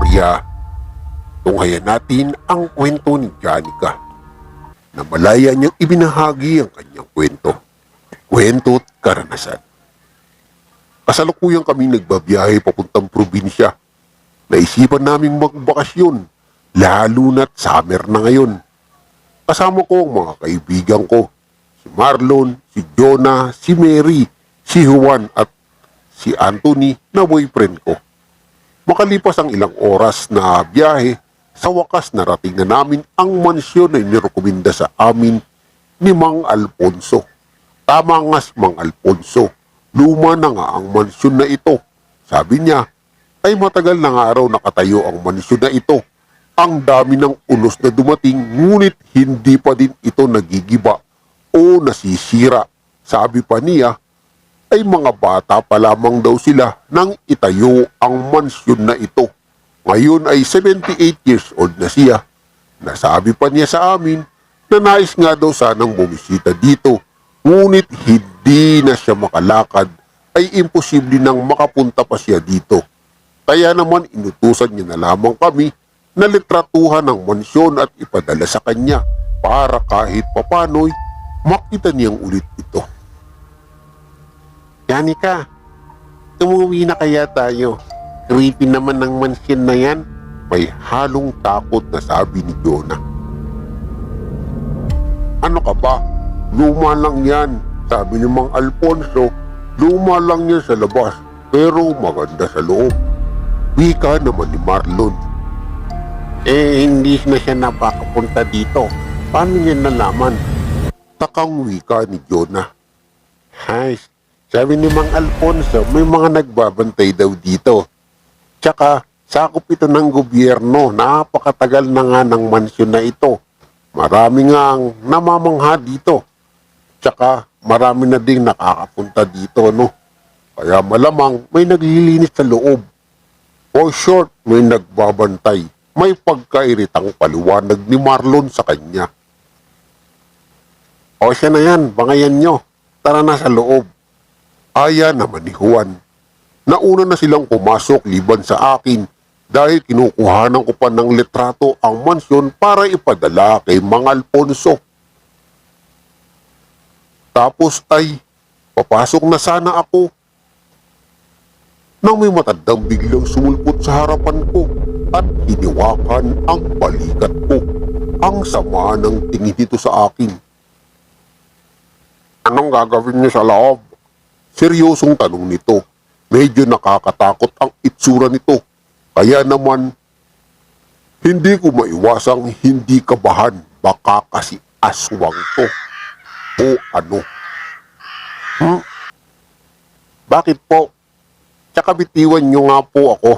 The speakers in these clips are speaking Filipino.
istorya, tunghayan natin ang kwento ni Janica na malaya niyang ibinahagi ang kanyang kwento at karanasan. Kasalukuyang kaming nagbabiyahe papuntang probinsya. Naisipan naming magbakasyon, lalo na't summer na ngayon. Kasama ko ang mga kaibigan ko, si Marlon, si Jonah, si Mary, si Juan at si Anthony na boyfriend ko. Makalipas ang ilang oras na biyahe, sa wakas narating na namin ang mansyon na inirekomenda sa amin ni Mang Alfonso. Tama nga si Mang Alfonso, luma na nga ang mansyon na ito. Sabi niya, ay matagal na nga araw nakatayo ang mansyon na ito. Ang dami ng unos na dumating, ngunit hindi pa din ito nagigiba o nasisira. Sabi pa niya, ay mga bata pa lamang daw sila nang itayo ang mansyon na ito. Ngayon ay 78 years old na siya. Nasabi pa niya sa amin na nais nga daw sanang bumisita dito. Ngunit hindi na siya makalakad, ay imposible nang makapunta pa siya dito. Kaya naman inutusan niya na lamang kami na litratuhan ng mansyon at ipadala sa kanya para kahit papano'y makita niyang ulit ito. Janica, umuwi na kaya tayo? Creepy naman ng mansyon na yan. May halong takot na sabi ni Jonah. Ano ka ba? Luma lang yan. Sabi ni Mang Alfonso, luma lang yan sa labas, pero maganda sa loob. Wika naman ni Marlon. Hindi na siya napakapunta dito. Paano niya nalaman? Takang wika ni Jonah. Hay, sabi ni Mang Alfonso, may mga nagbabantay daw dito. Tsaka, sakop ito ng gobyerno. Napakatagal na nga ng mansyon na ito. Marami nga ang namamangha dito. Tsaka, marami na ding nakakapunta dito, no? Kaya malamang may naglilinis sa loob. For short, may nagbabantay. May pagkairitang paliwanag ni Marlon sa kanya. O siya na yan, bangayan nyo. Tara na sa loob. Aya naman ni Juan. Nauna na silang pumasok liban sa akin dahil kinukuhanan ko pa ng litrato ang mansyon para ipadala kay Mang Alfonso. Tapos ay papasok na sana ako nang may matandang biglang sumulpot sa harapan ko at hiniwakan ang balikat ko. Ang sama ng tingin nito sa akin. Anong gagawin niyo sa loob? Seryosong tanong nito. Medyo nakakatakot ang itsura nito. Kaya naman, hindi ko maiwasang hindi kabahan. Baka kasi aswang to. O ano? Bakit po? Tsaka bitiwan nyo nga po ako.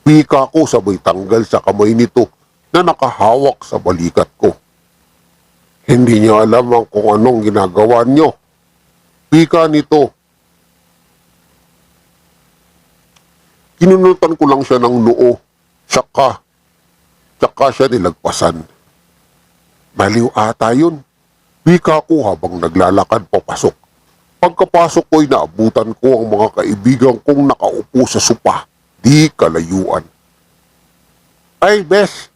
Wika ko sabay tanggal sa kamay nito na nakahawak sa balikat ko. Hindi niya alam kung anong ginagawa nyo. Wika nito. Kinunutan ko lang siya ng noo. Tsaka siya nilagpasan. Baliw ata yun. Wika ko habang naglalakad papasok. Pagkapasok ko'y naabutan ko ang mga kaibigan kong nakaupo sa sopa. Di kalayuan. Ay, Bes.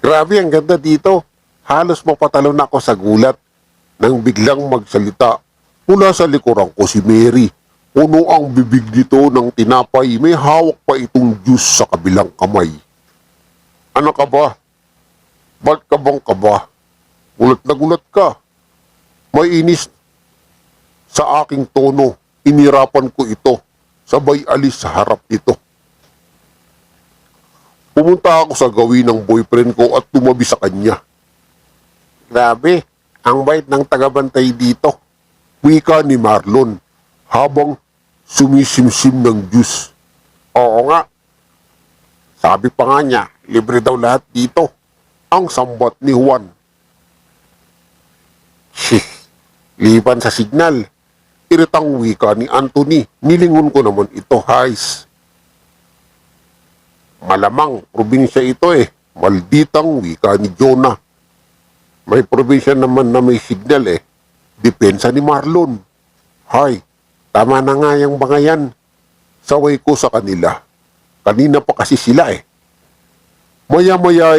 Grabe, ang ganda dito. Halos mapatalon ako sa gulat nang biglang magsalita. Mula sa likuran ko si Mary. Puno ang bibig nito ng tinapay. May hawak pa itong juice sa kabilang kamay. Ano ka ba? Ba't ka bang kaba? Gulat na gulat ka. May inis sa aking tono. Inirapan ko ito. Sabay alis sa harap nito. Pumunta ako sa gawin ng boyfriend ko at tumabi sa kanya. Grabe, ang bait ng tagabantay dito. Wika ni Marlon habang sumisimsim ng juice. Oo nga. Sabi pa nga niya, libre daw lahat dito. Ang sambat ni Juan. Liban sa signal. Iritang wika ni Anthony. Nilingon ko naman ito, Hais. Malamang, probinsya ito eh. Malditang wika ni Jonah. May probinsya naman na may signal eh. Depensa ni Marlon. Hay, tama na nga yung bangayan. Saway ko sa kanila. Kanina pa kasi sila eh. Maya-maya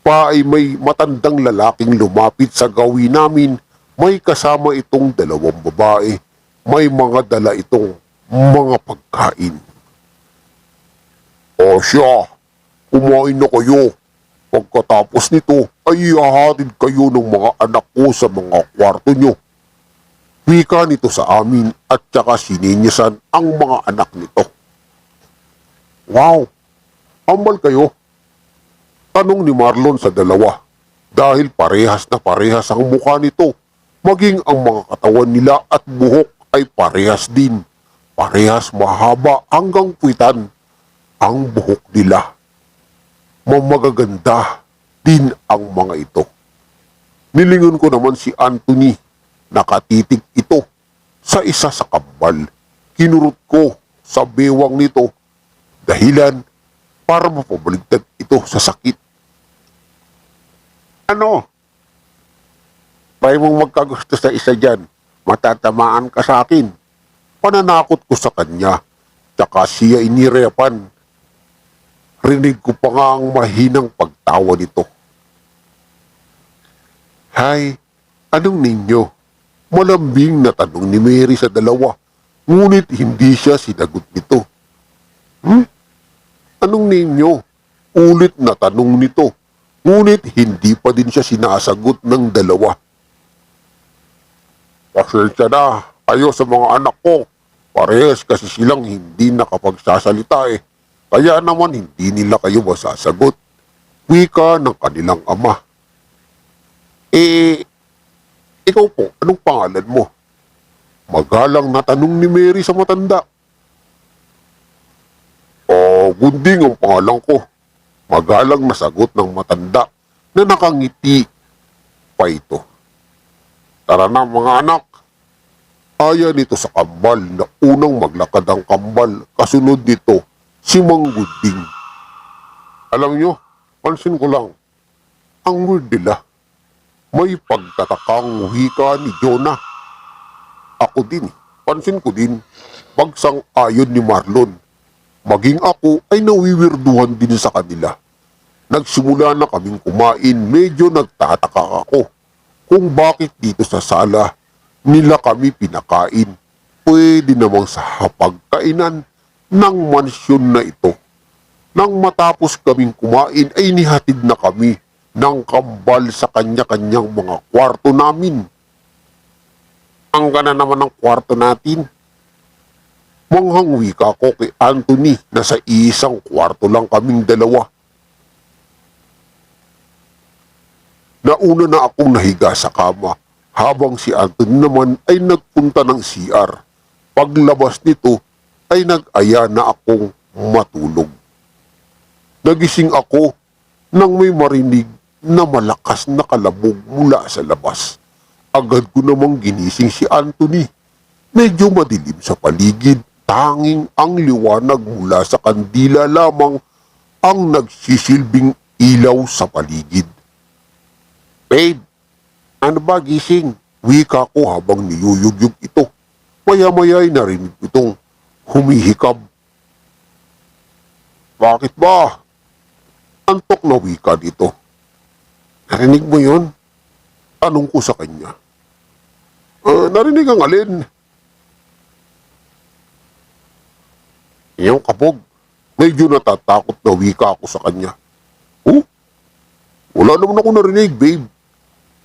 pa ay may matandang lalaking lumapit sa gawi namin. May kasama itong dalawang babae. May mga dala itong mga pagkain. O siya, kumain na kayo. Pagkatapos nito ay ihahatid kayo ng mga anak ko sa mga kwarto nyo. Wika nito sa amin at saka sininyasan ang mga anak nito. Wow, ambal kayo. Tanong ni Marlon sa dalawa dahil parehas na parehas ang mukha nito. Maging ang mga katawan nila at buhok ay parehas din. Parehas mahaba hanggang puwitan ang buhok nila. Mamagaganda din ang mga ito. Nilingon ko naman si Anthony. Nakatitig ito sa isa sa kambal. Kinurot ko sa bewang nito dahilan para mapabaligtad ito sa sakit. Ano? Try mong magkagusto sa isa dyan. Matatamaan ka sa akin. Pananakot ko sa kanya. Tsaka siya inirepan. Rinig ko pa nga ang mahinang pagtawa nito. Hay, anong ninyo? Malambing na tanong ni Mary sa dalawa. Ngunit hindi siya sinagot nito. Anong ninyo? Ulit na tanong nito. Ngunit hindi pa din siya sinasagot ng dalawa. Pasensya na kayo sa mga anak ko. Parehas kasi silang hindi nakapagsasalita eh. Kaya naman hindi nila kayo masasagot. Wika ng kanilang ama. Ikaw po, anong pangalan mo? Magalang na tanong ni Mary sa matanda. Gunding ang pangalan ko. Magalang na sagot ng matanda na nakangiti pa ito. Tara na mga anak. Aya nito sa kambal na unang maglakad ang kambal. Kasunod nito si Mang Gunding. Alam nyo, pansin ko lang, ang weird nila. May pagtatakang wika ni Jonah. Ako din, pansin ko din, pagsang ayon ni Marlon. Maging ako ay nawiwirduhan din sa kanila. Nagsimula na kaming kumain, medyo nagtataka ako kung bakit dito sa sala nila kami pinakain. Pwede namang sa hapagkainan ng mansyon na ito. Nang matapos kaming kumain ay nihatid na kami ng kambal sa kanya-kanyang mga kwarto namin. Ang gana naman ng kwarto natin. Manghang wika ko kay Anthony na sa isang kwarto lang kaming dalawa. Nauna na akong nahiga sa kama habang si Anthony naman ay nagpunta ng CR. Paglabas nito ay nag-aya na akong matulog. Nagising ako nang may marinig na malakas na kalabog mula sa labas. Agad ko namang ginising si Anthony. Medyo madilim sa paligid. Tanging ang liwanag mula sa kandila lamang ang nagsisilbing ilaw sa paligid. Babe, ano ba gising? Wika ko habang niyuyugyug ito. Maya-maya'y narinig itong humihikab. Bakit ba? Antok na wika dito. Narinig mo yun? Tanong ko sa kanya. Narinig ang alin? Iyong kabog. Medyo natatakot na wika ako sa kanya. Wala naman ako narinig, babe.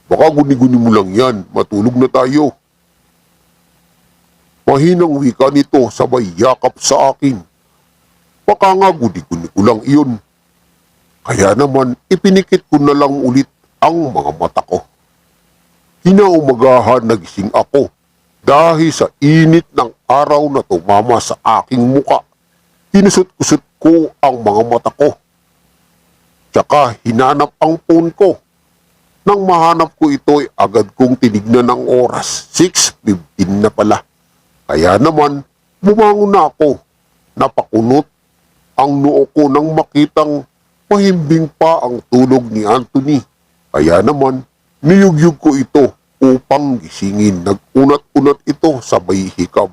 Baka guni-guni mo lang yan. Matulog na tayo. Mahinang wika nito sabay yakap sa akin. Baka nga guni-guni ko lang iyon. Kaya naman ipinikit ko na lang ulit ang mga mata ko. Kinaumagahan nagising ako dahil sa init ng araw na tumama sa aking muka. Kinusot-kusot ko ang mga mata ko. Tsaka hinanap ang phone ko. Nang mahanap ko ito ay agad kong tinignan ang oras. 6:15 na pala. Kaya naman bumangon na ako. Napakunot ang noo ko nang makitang mahimbing pa ang tulog ni Anthony. Kaya naman niyugyug ko ito upang gisingin. Nag-unat-unat ito sabay hikab.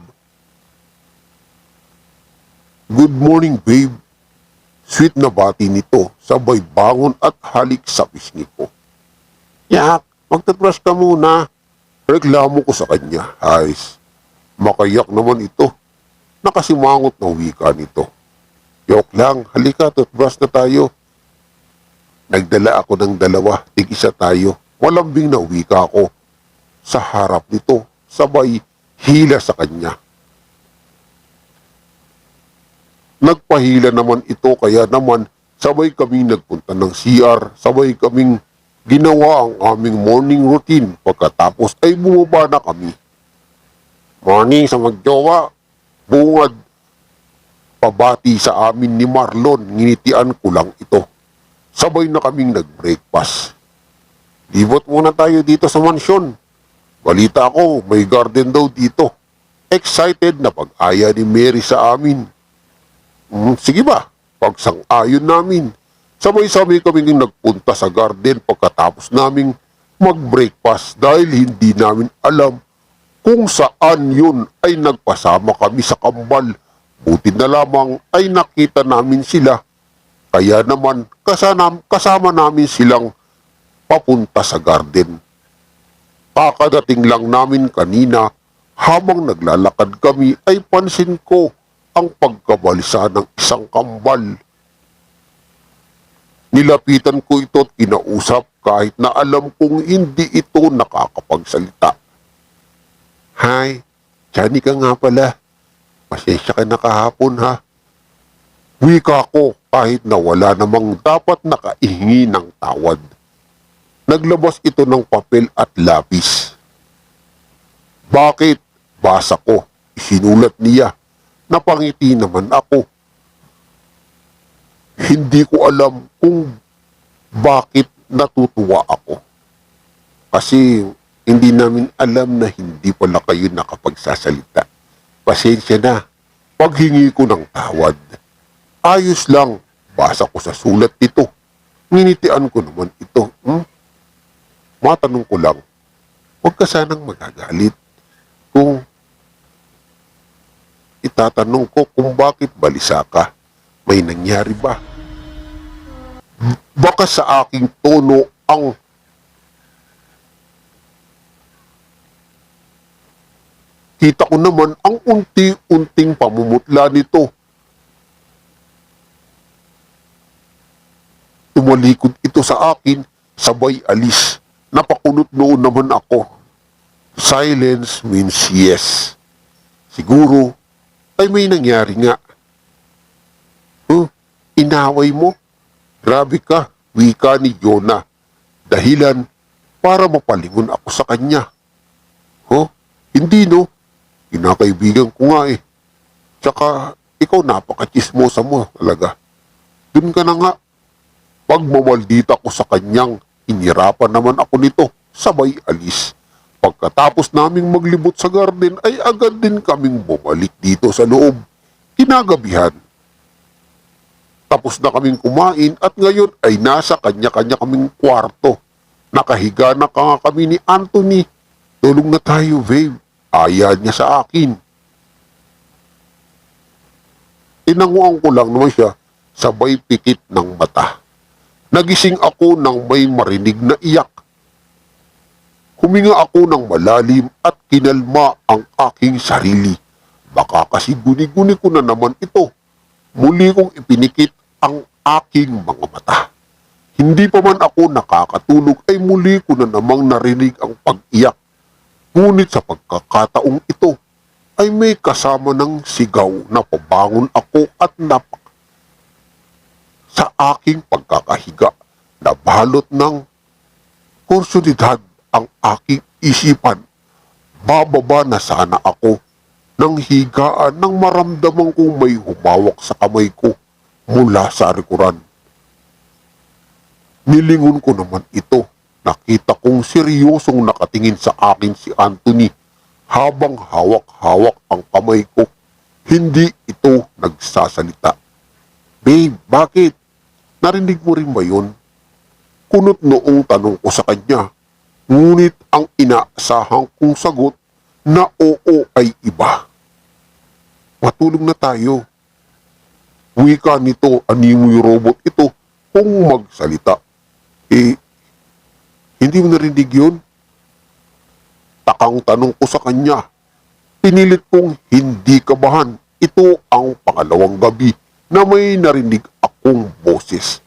Good morning, babe. Sweet na bati nito, sabay bangon at halik sa pisngi ko. Yak, magtutbrush ka muna. Reklamo ko sa kanya, Hais. Makayak naman ito. Nakasimangot na wika nito. Yok lang, halika, toothbrush na tayo. Nagdala ako ng dalawa, tig-isa tayo. Malambing na wika ko. Sa harap nito, sabay hila sa kanya. Nagpahila naman ito, kaya naman sabay kaming nagpunta ng CR, sabay kaming ginawa ang aming morning routine. Pagkatapos ay bumaba na kami. Morning sa magjowa, bungad. Pabati sa amin ni Marlon, nginitian ko lang ito. Sabay na kaming nag-breakfast. Libot muna tayo dito sa mansyon. Balita ko, may garden daw dito. Excited na pag-aya ni Mary sa amin. Sige ba, pagsang-ayon namin. Sabay-sabay kaming nagpunta sa garden pagkatapos naming mag-breakfast dahil hindi namin alam kung saan yun ay nagpasama kami sa kambal. Buti na lamang ay nakita namin sila. Kaya naman kasama namin silang papunta sa garden. Kakadating lang namin kanina, habang naglalakad kami ay pansin ko ang pagkabalisa ng isang kambal. Nilapitan ko ito at kinausap kahit na alam kong hindi ito nakakapagsalita. Hi, Johnny ka nga pala. Pasensya ka na kahapon ha. Wika ko kahit na wala namang dapat nakaihingi ng tawad. Naglabas ito ng papel at lapis. Bakit? Basa ko. Isinulat niya. Napangiti naman ako. Hindi ko alam kung bakit natutuwa ako. Kasi hindi namin alam na hindi pala kayo nakapagsasalita. Pasensya na. Paghingi ko ng tawad. Ayos lang. Basa ko sa sulat nito. Nginitian ko naman ito. Matanong ko lang. Huwag ka sanang magagalit kung itatanong ko kung bakit balisa ka. May nangyari ba? Baka sa aking tono ang kita ko naman ang unti-unting pamumutla nito. Tumalikod ito sa akin, sabay alis. Napakunot noon naman ako. Silence means yes. Siguro ay may nangyari nga. Inaway mo? Grabe ka, wika ni Jonah. Dahilan para mapalingon ako sa kanya. Hindi no. Kinakaibigan ko nga eh. Tsaka ikaw napaka-chismosa mo talaga. Dun ka na nga. Pagmamaldita ko sa kanyang, inirapan naman ako nito, sabay alis. Pagkatapos naming maglibot sa garden ay agad din kaming bumalik dito sa loob. Kinagabihan. Tapos na kaming kumain at ngayon ay nasa kanya-kanya kaming kwarto. Nakahiga na ka nga kami ni Anthony. Tulong na tayo, babe. Aya niya sa akin. Tinanguan ko lang naman siya, sabay pikit ng mata. Nagising ako nang may marinig na iyak. Huminga ako ng malalim at kinalma ang aking sarili. Baka kasi guni-guni ko na naman ito. Muli kong ipinikit ang aking mga mata. Hindi pa man ako nakakatulog ay muli ko na namang narinig ang pag-iyak. Ngunit sa pagkakataong ito ay may kasama ng sigaw na pabangon ako at sa aking pagkakahiga. Nabalot ng kursunidad ang aking isipan. Bababa na sana ako nang higaan nang maramdaman kong may humawak sa kamay ko mula sa likuran. Nilingon ko naman ito. Nakita kong seryosong nakatingin sa akin si Anthony habang hawak-hawak ang kamay ko. Hindi ito nagsasalita. Babe, bakit? Narinig mo rin ba yun? Kunot noong tanong ko sa kanya. Ngunit ang inaasahan kong sagot na oo ay iba. Matulog na tayo. Wika nito, animoy robot ito kung magsalita. Hindi mo narinig yun? Takang tanong ko sa kanya. Pinilit kong hindi kabahan. Ito ang pangalawang gabi na may narinig akong boses.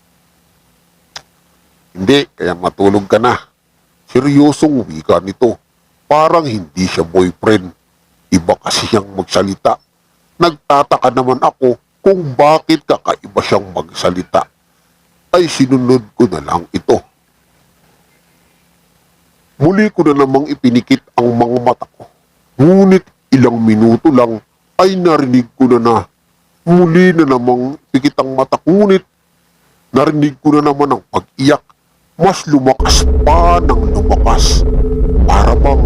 Hindi, kaya matulog ka na. Seryosong wika nito. Parang hindi siya boyfriend. Iba kasi siyang magsalita. Nagtataka naman ako kung bakit kakaiba siyang magsalita. Ay sinunod ko na lang ito. Muli ko na namang ipinikit ang mga mata ko. Ngunit ilang minuto lang ay narinig ko na muli na namang pikit ang mata. Ngunit narinig ko na naman ang pag-iyak. Mas lumakas pa ng lumakas. Para bang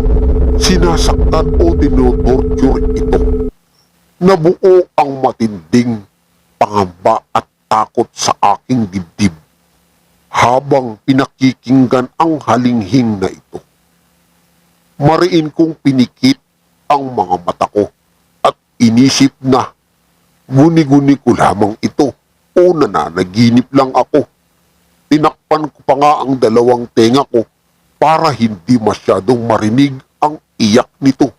sinasaktan o tinotorture ito. Nabuo ang matinding pangamba at takot sa aking dibdib habang pinakikinggan ang halinghing na ito. Mariin kong pinikit ang mga mata ko at inisip na guni-guni ko lamang ito o nananaginip lang ako. Tinakpan ko pa nga ang dalawang tenga ko para hindi masyadong marinig ang iyak nito.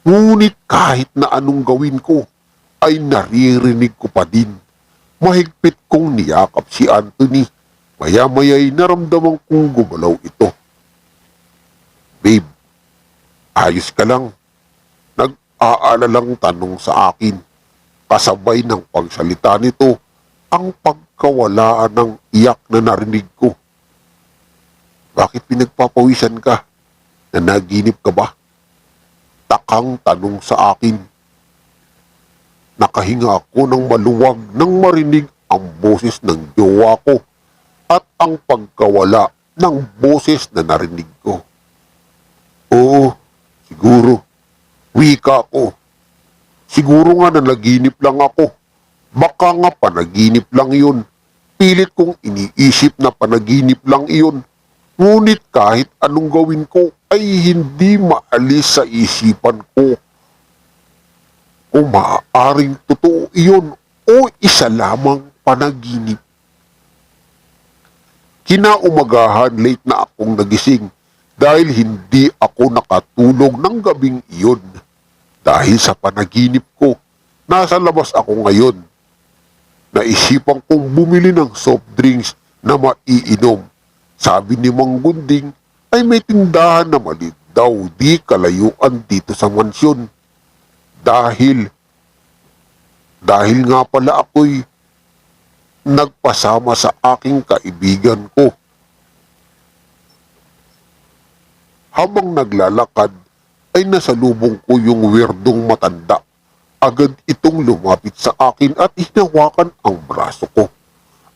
Ngunit kahit na anong gawin ko, ay naririnig ko pa din. Mahigpit kong niyakap si Anthony. Maya-maya'y naramdaman kong gumalaw ito. Babe, ayos ka lang. Nag-aalalang tanong sa akin. Kasabay ng pagsalita nito, ang pagkawalaan ng iyak na narinig ko. Bakit pinagpapawisan ka? Nanaginip ka ba? Takang tanong sa akin. Nakahinga ako ng maluwag nang marinig ang boses ng jowa ko at ang pagkawala ng boses na narinig ko. Oo, siguro. Wika ko. Siguro nga nanaginip lang ako. Baka nga panaginip lang iyon. Pilit kong iniisip na panaginip lang iyon. Ngunit kahit anong gawin ko ay hindi maalis sa isipan ko kung maaaring totoo iyon o isa lamang panaginip. Kinaumagahan late na akong nagising dahil hindi ako nakatulog ng gabing iyon. Dahil sa panaginip ko, nasa labas ako ngayon. Naisipan kong bumili ng soft drinks na maiinom. Sabi ni Mang Gunding ay may tindahan na maliit daw di kalayuan dito sa mansyon. Dahil nga pala ako'y nagpasama sa aking kaibigan ko. Habang naglalakad ay nasalubong ko yung weirdong matanda. Agad itong lumapit sa akin at hinawakan ang braso ko.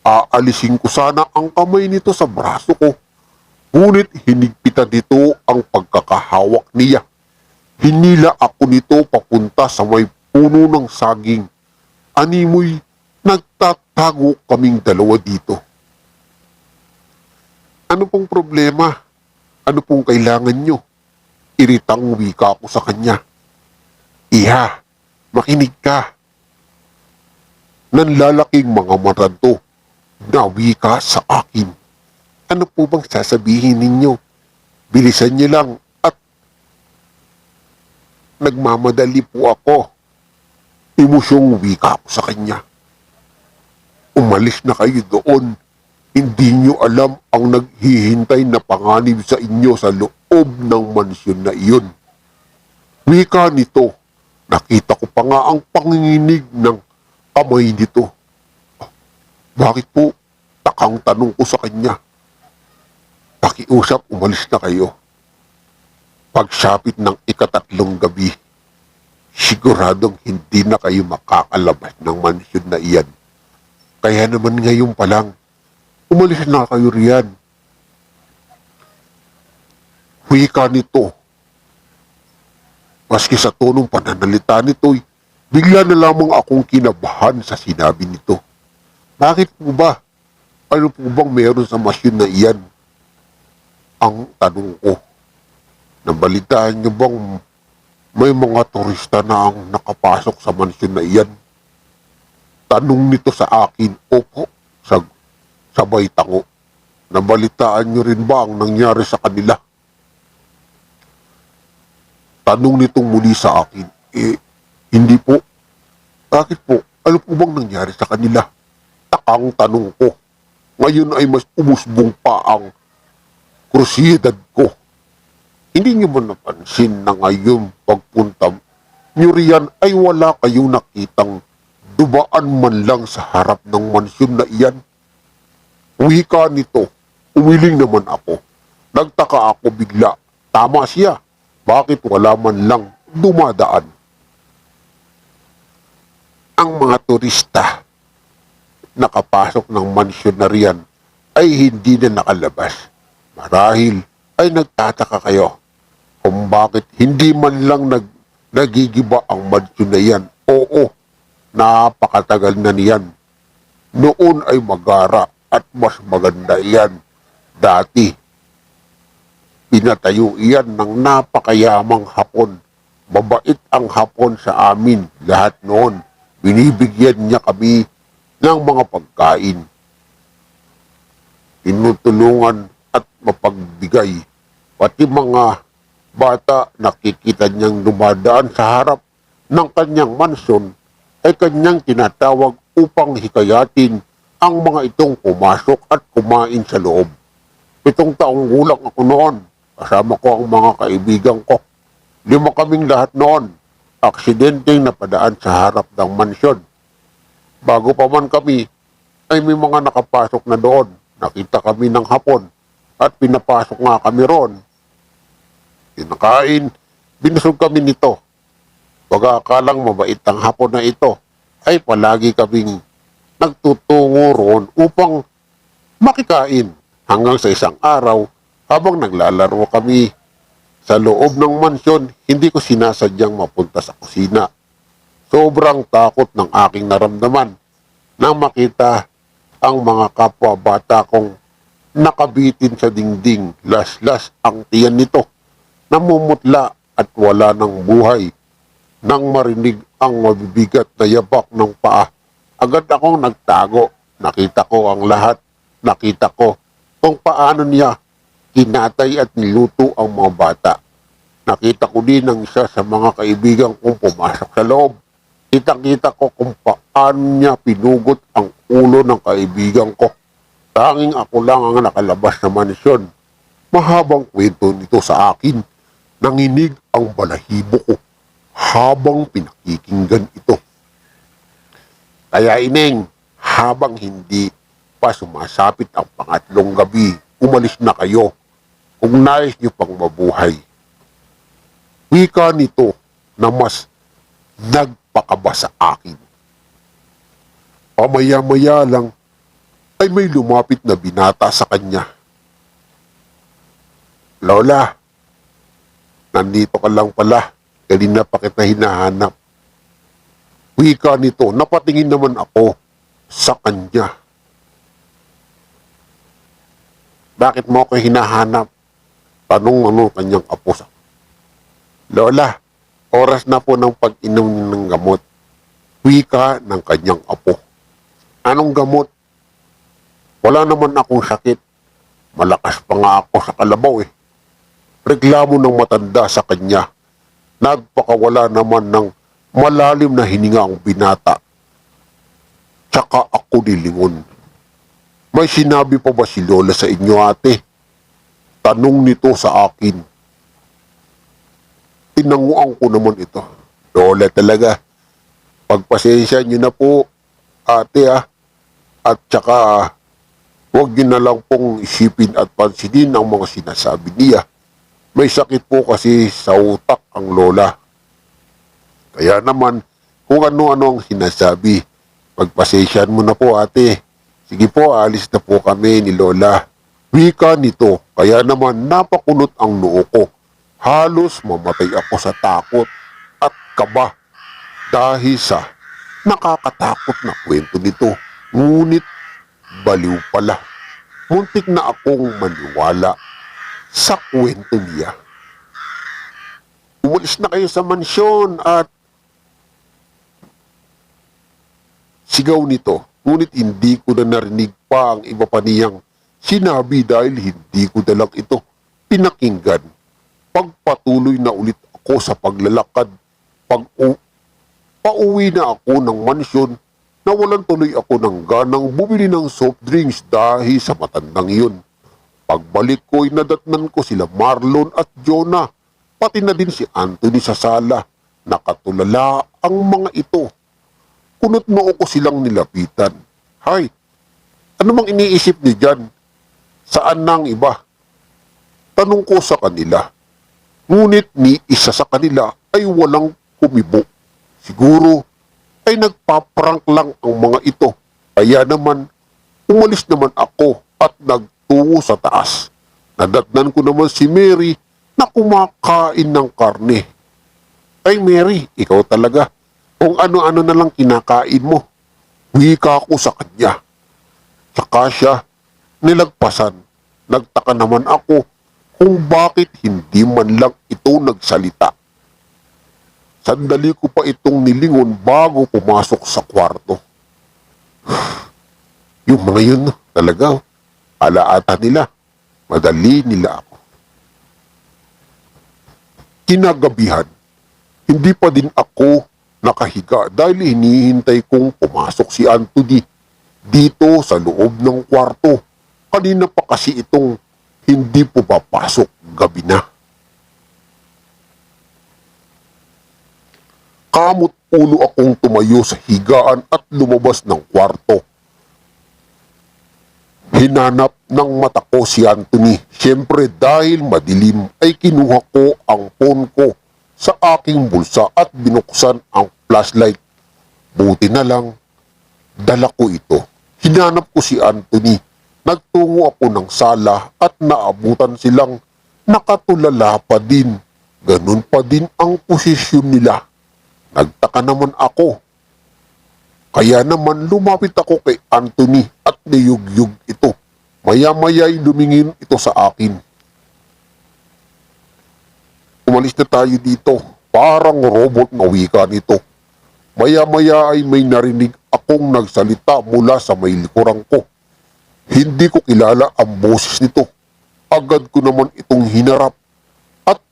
Aalisin ko sana ang kamay nito sa braso ko. Ngunit hinigpitan nito ang pagkakahawak niya. Hinila ako nito papunta sa may puno ng saging. Animoy, nagtatago kaming dalawa dito. Ano pong problema? Ano pong kailangan nyo? Iritang wika ko sa kanya. Iha, makinig ka. Nanlalaking mga mata to na wika sa akin. Ano po bang sasabihin ninyo? Bilisan niyo lang at nagmamadali po ako. Emosyong wika ko sa kanya. Umalis na kayo doon. Hindi nyo alam ang naghihintay na panganib sa inyo sa loob ng mansyon na iyon. Wika nito. Nakita ko pa nga ang panginginig ng kamay nito. Bakit po? Takang tanong ko sa kanya. Pakiusap, umalis na kayo. Pagsapit ng ikatatlong gabi, siguradong hindi na kayo makakalabas ng mansyon na iyan. Kaya naman ngayon pa lang, umalis na kayo riyan. Wika nito. Maski sa tonong pananalita nito'y, bigla na lamang akong kinabahan sa sinabi nito. Bakit po ba? Ano po bang meron sa mansyon na iyan? Ang tanong ko. Nabalitaan niyo bang may mga turista na ang nakapasok sa mansyon na iyan? Tanong nito sa akin, opo, sabay tango. Nabalitaan niyo rin ba ang nangyari sa kanila? Tanong nitong muli sa akin, hindi po. Bakit po? Ano po bang nangyari sa kanila? Takang tanong ko. Ngayon ay mas umusbong pa ang kursidad ko. Hindi niyo ba napansin na ngayon pagpunta niyo riyan ay wala kayong nakitang dumaan man lang sa harap ng mansyon na iyan? Wika nito, umiling naman ako. Nagtaka ako bigla. Tama siya. Bakit wala man lang dumadaan? Ang mga turista nakapasok ng mansyon na riyan ay hindi na nakalabas. Marahil ay nagtataka kayo kung bakit hindi man lang nagigiba ang mansyon na iyan. Oo, napakatagal na niyan. Noon ay magara at mas maganda iyan. Dati, pinatayo iyan ng napakayamang Hapon. Mabait ang Hapon sa amin lahat noon. Binibigyan niya kami ng mga pagkain. Tinutulungan at mapagbigay. Pati mga bata nakikita niyang dumadaan sa harap ng kanyang mansyon ay kanyang tinatawag upang hikayatin ang mga itong pumasok at kumain sa loob. 7 taong gulang ako noon. Kasama ko ang mga kaibigan ko. 5 kaming lahat noon. Aksidenteng napadaan sa harap ng mansyon. Bago pa man kami, ay may mga nakapasok na doon. Nakita kami ng Hapon at pinapasok nga kami roon. Kinakain, binusog kami nito. Pag-aakalang mabait ang Hapon na ito, ay palagi kaming nagtutungo roon upang makikain hanggang sa isang araw habang naglalaro kami sa loob ng mansyon, hindi ko sinasadyang mapunta sa kusina. Sobrang takot ng aking naramdaman nang makita ang mga kapwa bata kong nakabitin sa dingding. Las-las ang tiyan nito, namumutla at wala ng buhay. Nang marinig ang mabibigat na yabak ng paa, agad akong nagtago. Nakita ko ang lahat. Nakita ko kung paano niya kinatay at niluto ang mga bata. Nakita ko din ang isa sa mga kaibigan kong pumasok sa loob. Kitang-kita ko kung paano niya pinugot ang ulo ng kaibigan ko. Tanging ako lang ang nakalabas na mansyon. Mahabang kwento nito sa akin. Nanginig ang balahibo ko habang pinakikinggan ito. Kaya ineng, habang hindi pa sumasapit ang pangatlong gabi, umalis na kayo kung nais niyo pang mabuhay. Wika nito na mas nagpakaba sa akin. Pamaya-maya lang ay may lumapit na binata sa kanya. Lola, nandito ka lang pala. Kanina pa kita hinahanap. Wika nito, napatingin naman ako sa kanya. Bakit mo ako hinahanap? Tanong kanyang apo sa Lola, oras na po ng pag-inom ng gamot. Wika ng kanyang apo. Anong gamot? Wala naman akong sakit. Malakas pa nga ako sa kalabaw eh. Reklamo ng matanda sa kanya. Nagpakawala naman ng malalim na hininga ang binata. Tsaka ako nilingon. May sinabi pa ba si Lola sa inyo, ate? Tanong nito sa akin. Tinanguan ko naman ito. Lola talaga. Pagpasensya niyo na po, ate At tsaka, huwag niyo na lang pong isipin at pansinin ang mga sinasabi niya. May sakit po kasi sa utak ang lola. Kaya naman, kung ano-ano ang sinasabi, pagpasensyahan mo na po, ate. Sige po, alis na po kami ni Lola. Wika nito, kaya naman napakunot ang noo ko. Halos mamatay ako sa takot at kaba dahil sa nakakatakot na kwento nito. Ngunit baliw pala. Muntik na akong maniwala sa kwento niya. Umalis na kayo sa mansyon at Sigaw nito, ngunit hindi ko na narinig pa ang iba pa niyang sinabi dahil hindi ko dalang ito pinakinggan. Pagpatuloy na ulit ako sa paglalakad, pauwi na ako ng mansyon, nawalan tuloy ako ng ganang bumili ng soft drinks dahil sa matandang iyon. Pagbalik ko'y nadatnan ko sila Marlon at Jonah, pati na din si Anthony sa sala. Nakatulala ang mga ito. Kunot noo ko silang nilapitan. Hay, ano mang iniisip niyo dyan? Saan na ang iba? Tanong ko sa kanila. Ngunit ni isa sa kanila ay walang kumibo. Siguro ay nagpaprank lang ang mga ito. Kaya naman, umalis naman ako at nagtungo sa taas. Nadatnan ko naman si Mary na kumakain ng karne. Ay Mary, ikaw talaga. Kung ano-ano na lang kinakain mo. Wika ko sa kanya. Saka siya nilagpasan. Nagtaka naman ako kung bakit hindi man lang ito nagsalita. Sandali ko pa itong nilingon bago pumasok sa kwarto. Yung mga yun talaga, alaata nila. Madali nila ako. Kinagabihan, hindi pa din ako nakahiga dahil hinihintay kong pumasok si Anthony dito sa loob ng kwarto. Kanina pa kasi itong hindi pumapasok, gabi na. Kamot ulo akong tumayo sa higaan at lumabas ng kwarto. Hinanap ng mata ko si Anthony. Siyempre dahil madilim ay kinuha ko ang phone ko sa aking bulsa at binuksan ang flashlight. Buti na lang, dala ko ito. Hinanap ko si Anthony. Nagtungo ako ng sala at naabutan silang nakatulala pa din. Ganun pa din ang posisyon nila. Nagtaka naman ako. Kaya naman lumapit ako kay Anthony at niyugyug ito. Maya-maya'y lumingin ito sa akin. Umalis na tayo dito. Parang robot na wika nito. Maya-maya ay may narinig akong nagsalita mula sa may likuran ko. Hindi ko kilala ang boses nito. Agad ko naman itong hinarap at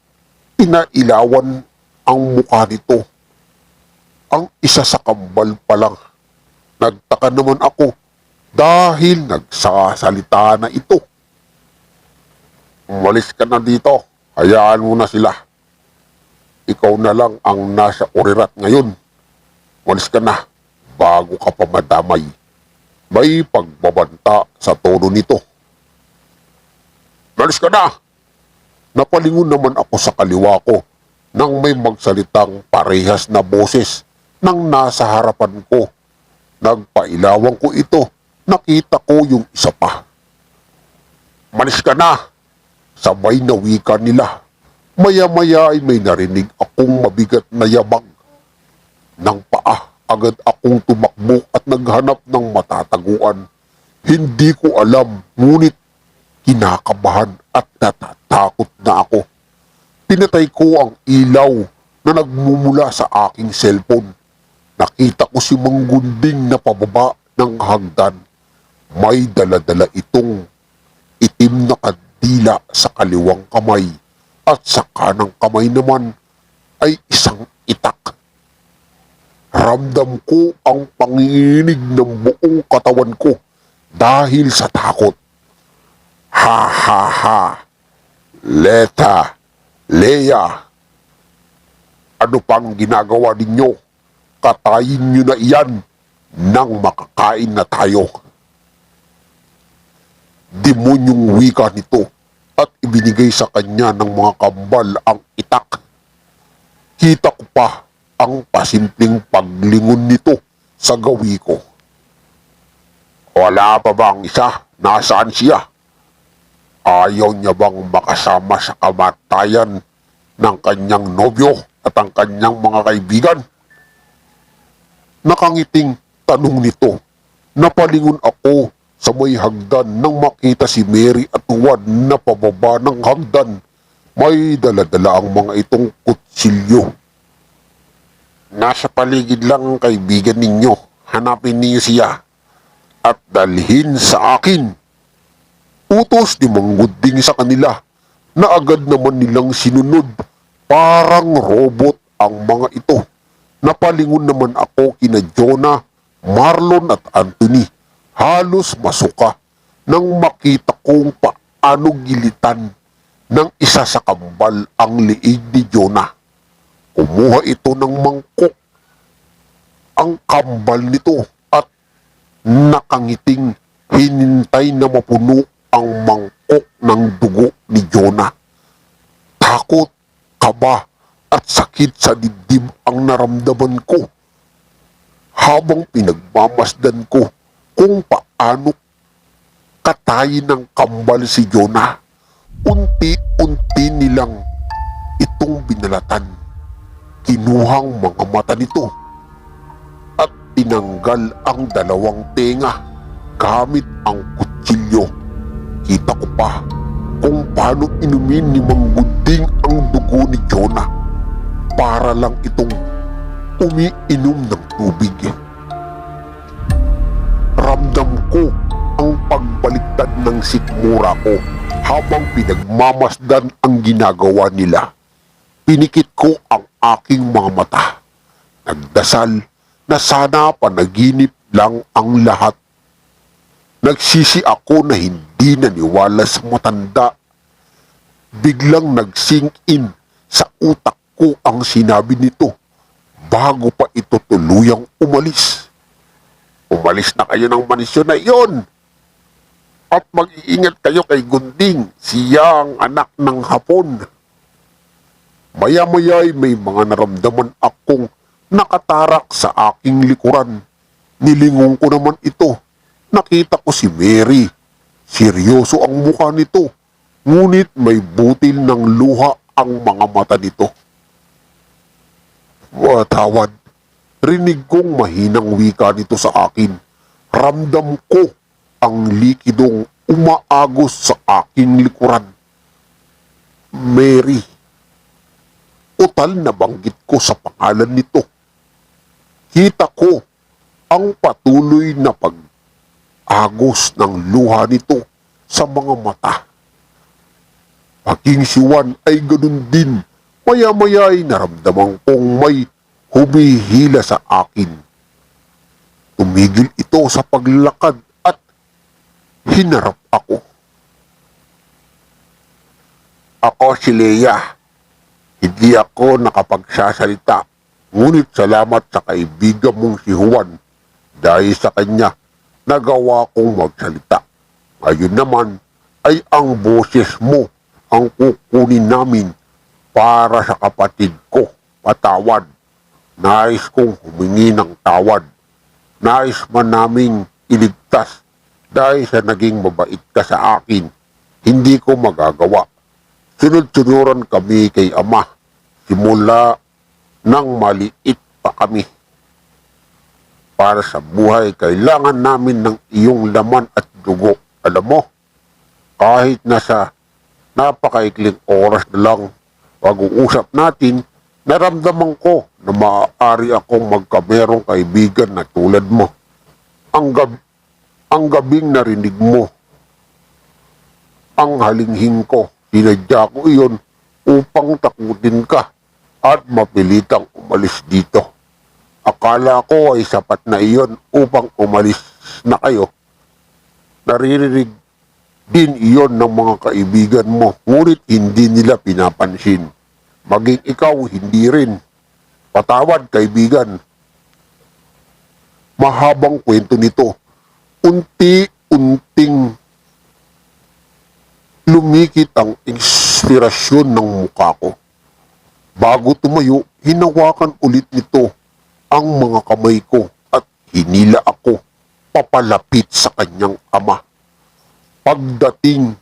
pinailawan ang mukha nito. Ang isa sa kambal pa lang. Nagtaka naman ako dahil nagsasalita na ito. Umalis ka na dito. Hayaan mo na sila. Ikaw na lang ang nasa urirat ngayon. Umalis ka na bago ka pa madamay. May pagbabanta sa tono nito. Umalis ka na! Napalingon naman ako sa kaliwa ko nang may magsalitang parehas na boses nang nasa harapan ko. Nagpailawang ko ito. Nakita ko yung isa pa. Malis ka na! Sabay na wika nila. Maya-maya ay may narinig akong mabigat na yabang ng paa. Agad akong tumakbo at naghanap ng matataguan. Hindi ko alam, ngunit kinakabahan at natatakot na ako. Pinatay ko ang ilaw na nagmumula sa aking cellphone. Nakita ko si Mang Gunding na pababa ng hagdan. May dala-dala itong itim na kandila sa kaliwang kamay at sa kanang kamay naman ay isang itak. Ramdam ko ang panginginig ng buong katawan ko dahil sa takot. Ha ha ha! Leta! Leia! Ano pang ginagawa ninyo? Katayin nyo na iyan nang makakain na tayo. Demonyong wika nito at ibinigay sa kanya ng mga kambal ang itak. Kita ko pa ang pasimpleng paglingon nito sa gawi ko. Wala pa bang isa? Nasaan siya? Ayaw niya bang makasama sa kamatayan ng kanyang nobyo at ang kanyang mga kaibigan? Nakangiting tanong nito. Napalingon ako sa may hagdan nang makita si Mary at Juan na pababa ng hagdan. May dala-dala ang mga itong kutsilyo. Nasa paligid lang ang kaibigan ninyo. hanapin niyo siya at dalhin sa akin. Utos ni Mang Guding sa kanila na agad naman nilang sinunod. Parang robot ang mga ito. Napalingon naman ako kina Jonah, Marlon at Anthony. Halos masuka nang makita kong paano gilitan ng isa sa kambal ang liig ni Jonah. Kumuha ito ng mangkok ang kambal nito at nakangiting hinintay na mapuno ang mangkok ng dugo ni Jonah. Takot, kaba at sakit sa dibdib ang naramdaman ko habang pinagmamasdan ko kung paano katayin ng kambal si Jonah. Unti-unti nilang itong binalatan. Kinuhang mga mata nito at tinanggal ang dalawang tenga gamit ang kutsilyo. Kita ko pa kung paano inumin ni Mang Guding ang dugo ni Jonah para lang itong umiinom ng tubig. Ramdam ko ang pagbaliktad ng sikmura ko habang pinagmamasdan ang ginagawa nila. Pinikit ko ang aking mga mata. Nagdasal na sana panaginip lang ang lahat. Nagsisi ako na hindi naniwala sa matanda. Biglang nag-sink in sa utak ko ang sinabi nito bago pa ito tuluyang umalis. Umalis na kayo ng mansyon na iyon at mag-iingat kayo kay Gunding, siya ang anak ng Hapon. Maya-maya'y may mga naramdaman akong nakatarak sa aking likuran. Nilingon ko naman ito. Nakita ko si Mary. Seryoso ang mukha nito, ngunit may butil ng luha ang mga mata nito. Watawad, rinig kong mahinang wika nito sa akin. Ramdam ko ang likidong umaagos sa aking likuran. Mary. Utal na banggit ko sa pangalan nito. Kita ko ang patuloy na pag-agos ng luha nito sa mga mata. Paging si Juan ay ganun din. Maya-maya ay naramdaman kong may humihila sa akin. Tumigil ito sa paglakad at hinarap ako. Ako si Leia. Hindi ako nakapagsasalita, ngunit salamat sa kaibigan mong si Juan. Dahil sa kanya, nagawa kong magsalita. Ngayon naman ay ang boses mo ang kukunin namin para sa kapatid ko. Patawad. Nais kong humingi ng tawad. Nais man naming iligtas dahil sa naging mabait ka sa akin. Hindi ko magagawa. Sunod-sunuran kami kay Ama simula nang maliit pa kami. Para sa buhay, kailangan namin ng iyong laman at dugo. Alam mo, kahit nasa napakaikling oras na lang pag-uusap natin, naramdaman ko na maaari akong magkamerong kaibigan na tulad mo. Ang gabing narinig mo, ang halinghing ko, sinadya ko iyon upang takutin ka at mapilitang umalis dito. Akala ko ay sapat na iyon upang umalis na kayo. Naririnig din iyon ng mga kaibigan mo, ngunit hindi nila pinapansin. Maging ikaw, hindi rin. Patawad, kaibigan. Mahabang kwento nito. Unti-unting lumikit ang inspirasyon ng mukha ko. Bago tumayo, hinawakan ulit nito ang mga kamay ko at hinila ako papalapit sa kanyang ama. Pagdating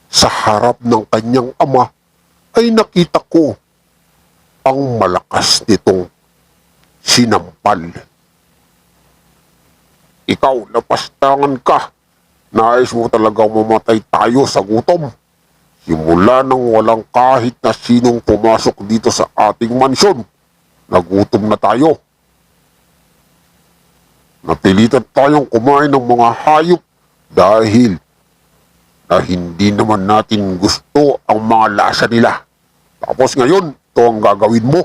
sa harap ng kanyang ama, ay nakita ko ang malakas nitong sinampal. Ikaw, napastangan ka. Nais mo talagang mamatay tayo sa gutom. Simula nang walang kahit na sinong pumasok dito sa ating mansyon, nagutom na tayo. Napilitan tayong kumain ng mga hayop dahil na hindi naman natin gusto ang mga lasa nila. Tapos ngayon, ito ang gagawin mo.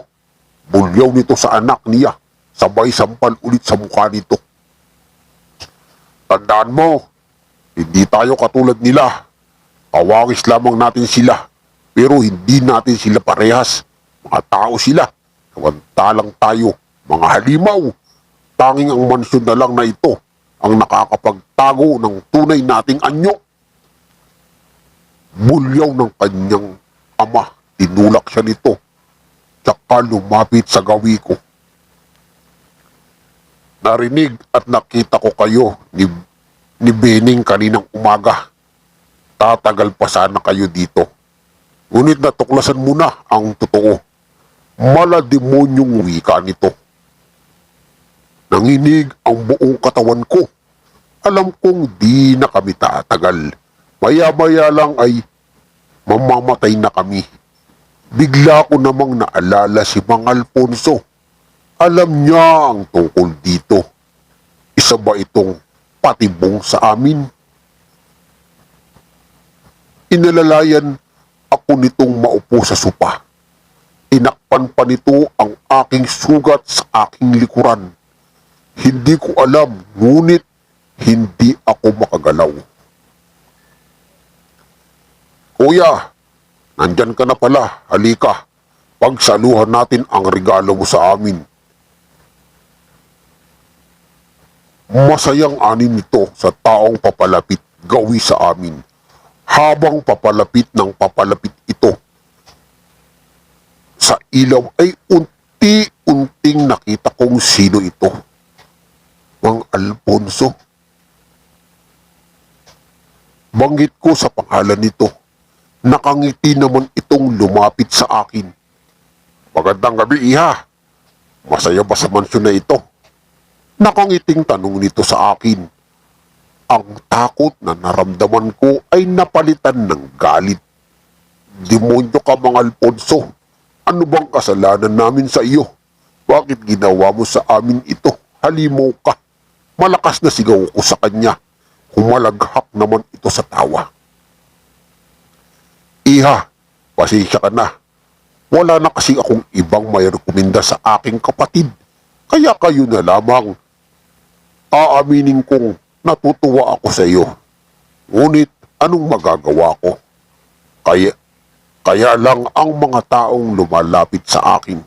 Bulyaw nito sa anak niya. Sabay sampal ulit sa mukha nito. Tandaan mo, hindi tayo katulad nila. Kawangis lamang natin sila. Pero hindi natin sila parehas. Mga tao sila. Samantalang tayo, mga halimaw. Tanging ang mansyon na lang na ito ang nakakapagtago ng tunay nating anyo. Bulyaw ng kanyang ama. Tinulak siya nito. Tsaka lumapit sa gawi ko. Narinig at nakita ko kayo ni Bening kaninang umaga. Tatagal pa sana kayo dito. Ngunit natuklasan mo na ang totoo. Malademonyong wika nito. Nanginig ang buong katawan ko. Alam kong di na kami tatagal. Maya-maya lang ay mamamatay na kami. Bigla ko namang naalala si Mang Alfonso. Alam niya ang tungkol dito. Isa ba itong patibong sa amin? Inalalayan ako nitong maupo sa sopa. Tinakpan pa nito ang aking sugat sa aking likuran. Hindi ko alam, ngunit hindi ako makagalaw. Kuya, nandyan ka na pala, halika. Pagsaluhan natin ang regalo mo sa amin. Masayang anin nito sa taong papalapit gawi sa amin. Habang papalapit ng papalapit ito, sa ilaw ay unti-unting nakita kong sino ito. Mang Alfonso. Banggit ko sa pangalan nito. Nakangiti naman itong lumapit sa akin. Magandang gabi, iha. Masaya ba sa mansyon na ito? Nakangiting tanong nito sa akin. Ang takot na naramdaman ko ay napalitan ng galit. Demonyo ka, Mang Alfonso. Ano bang kasalanan namin sa iyo? Bakit ginawa mo sa amin ito? Halimaw ka. Malakas na sigaw ko sa kanya. Humalaghak naman ito sa tawa. Iha, pasensya ka na. Wala na kasi akong ibang may rekomenda sa aking kapatid. Kaya kayo na lamang. Aaminin kong natutuwa ako sa iyo. Ngunit anong magagawa ko? Kaya lang ang mga taong lumalapit sa akin.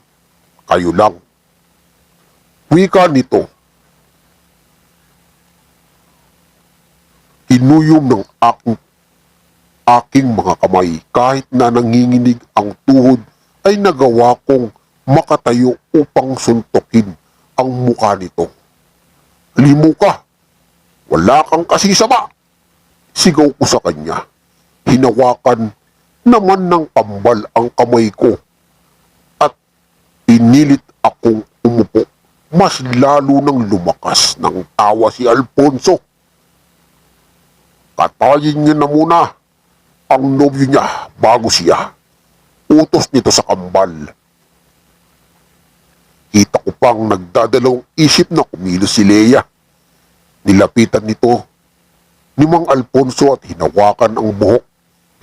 Kayo lang. Wika nito. Inuyom ng aking mga kamay kahit na nanginginig ang tuhod ay nagawa kong makatayo upang suntukin ang mukha nito. Limo ka! Wala kang kasisama! Sigaw ko sa kanya. Hinawakan naman ng kambal ang kamay ko at pinilit akong umupo. Mas lalo nang lumakas ng tawa si Alfonso. Katayin niya na muna ang nobyo niya bago siya. Utos nito sa kambal. Kita ko pang nagdadalawang isip na kumilos si Leia. Nilapitan nito ni Mang Alfonso at hinawakan ang buhok.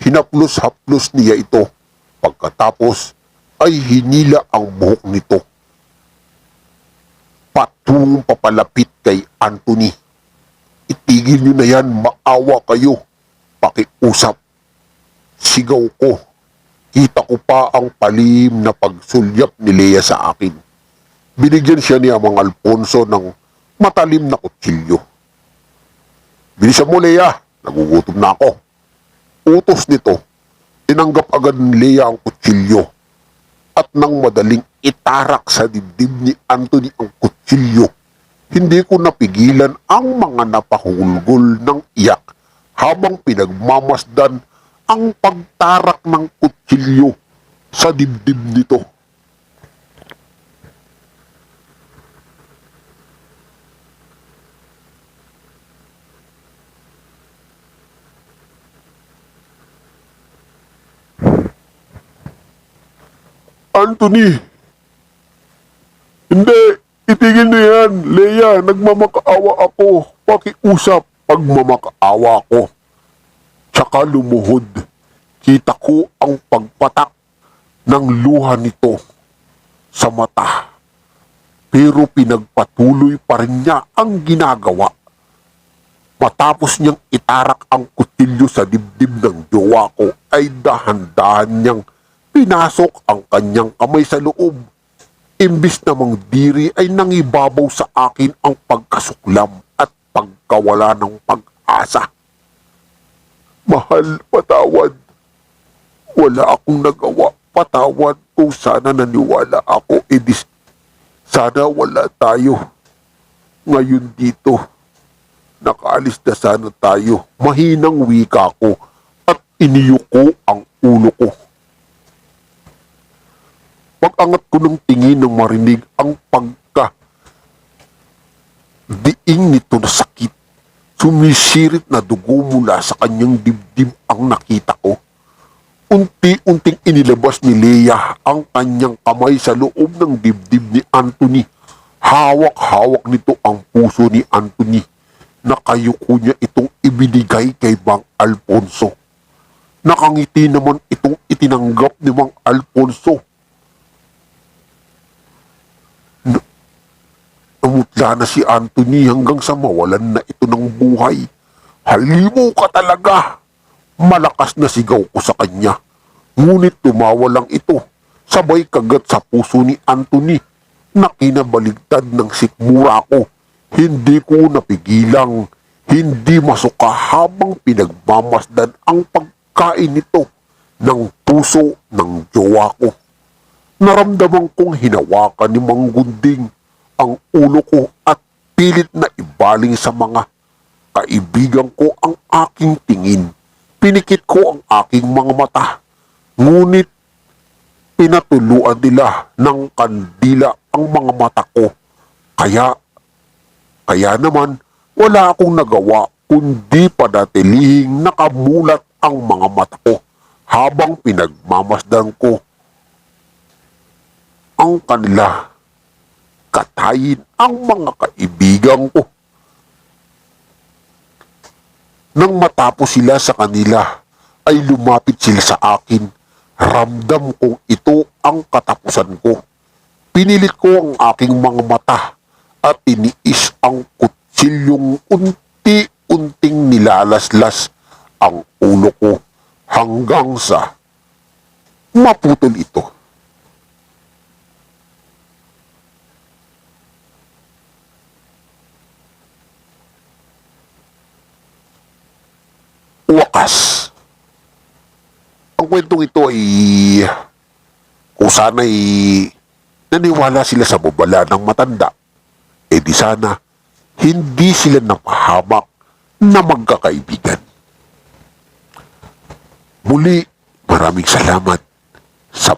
Hinaplos-haplos niya ito. Pagkatapos ay hinila ang buhok nito. Patungong papalapit kay Anthony. Itigil niyo na yan, maawa kayo. Pakiusap. Sigaw ko. Kita ko pa ang palim na pagsulyap ni Leia sa akin. Binigyan siya ni Mang Alfonso ng matalim na kutsilyo. Bilisan mo, Leia. Nagugutom na ako. Utos nito. Tinanggap agad ni Leia ang kutsilyo. At nang madaling itarak sa dibdib ni Anthony ang kutsilyo, hindi ko napigilan ang mga napahulgol ng iyak habang pinagmamasdan ang pagtarak ng kutsilyo sa dibdib nito. Anthony! Hindi! Itigil na yan, Leia! nagmamakaawa ako. Pakiusap, pagmamakaawa ko. Tsaka lumuhod. Kita ko ang pagpatak ng luha nito sa mata. Pero pinagpatuloy pa rin niya ang ginagawa. Matapos niyang itarak ang kutilyo sa dibdib ng jowa ko, ay dahan-dahan niyang pinasok ang kanyang kamay sa loob. Imbis na mangdiri ay nangibabaw sa akin ang pagkasuklam at pagkawala ng pag-asa. Mahal, patawad. Wala akong nagawa. Patawad kung sana naniwala ako. Sana wala tayo. Ngayon dito, nakaalis na sana tayo. Mahinang wika ko at iniyuko ang ulo ko. Pag-angat ko ng tingin nang marinig ang diing nito na sakit. Sumisirit na dugo mula sa kanyang dibdib ang nakita ko. Unti-unting inilabas ni Leah ang kanyang kamay sa loob ng dibdib ni Anthony. Hawak-hawak nito ang puso ni Anthony. Nakayuko niya itong ibinigay kay Mang Alfonso. Nakangiti naman itong itinanggap ni Mang Alfonso. Namutla na si Anthony hanggang sa mawalan na ito ng buhay. Halimaw ka talaga! Malakas na sigaw ko sa kanya. Ngunit tumawa lang ito. Sabay kagat sa puso ni Anthony na kinabaligtad ng sikmura ko. Hindi ko napigilang hindi masuka habang pinagmamasdan ang pagkain nito ng puso ng jowa ko. Naramdaman kong hinawakan ni Mang Gunding ang ulo ko at pilit na ibaling sa mga kaibigan ko ang aking tingin. Pinikit ko ang aking mga mata, ngunit pinatuluan nila ng kandila ang mga mata ko. Kaya naman, wala akong nagawa kundi padatilihing nakamulat ang mga mata ko habang pinagmamasdan ko ang kanila. Katayin ang mga kaibigan ko. Nang matapos sila sa kanila, ay lumapit sila sa akin. Ramdam kong ito ang katapusan ko. Pinilit ko ang aking mga mata at tiniis ang kutsilyong unti-unting nilalaslas ang ulo ko hanggang sa maputol ito. Wakas. Ang kwentong ito ay kung sana'y naniwala sila sa babala ng matanda, di sana hindi sila napahamak na magkakaibigan. Muli, maraming salamat sa